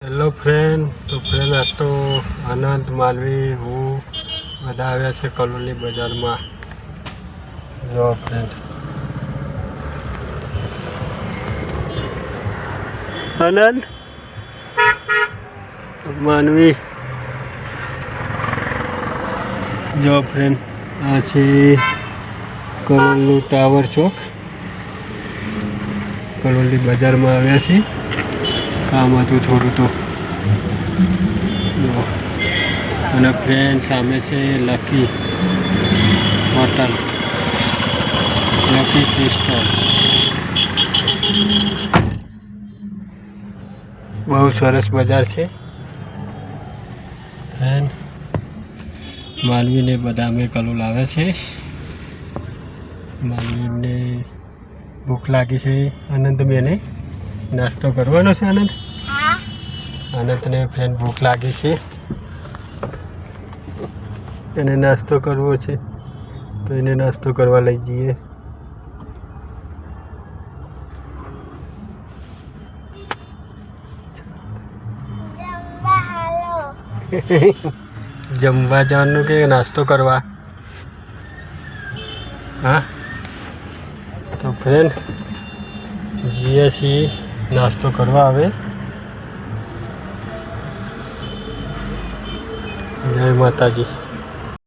Hello friend, તો friend આ તો આનંદ માલવી હું બધા આવ્યા છે કલોલની બજારમાં. જો ફ્રેન્ડ આનંદ માનવી, જો ફ્રેન્ડ આ છે કલોલનું ટાવર ચોક. કલોલની બજારમાં આવ્યા છીએ, કામ હતું થોડું તો. અને ફ્રેન્ડ સામે છે લકી હોટલ, લકી ક્રિસ્ટલ. બહુ સરસ બજાર છે ફ્રેન્ડ. માનવીને બધા અમે કલોલ આવે છે. માનવીને ભૂખ લાગી છે. આનંદ મેને નાસ્તો કરવાનો છે. આનંદને ફ્રેન્ડ ભૂખ લાગી છે, એને નાસ્તો કરવો છે, તો એને નાસ્તો કરવા લઈ જઈએ. જમવા જવાનું કે નાસ્તો કરવા? હા, તો ફ્રેન્ડ જઈએ છીએ નાસ્તો કરવા. હવે જય માતાજી.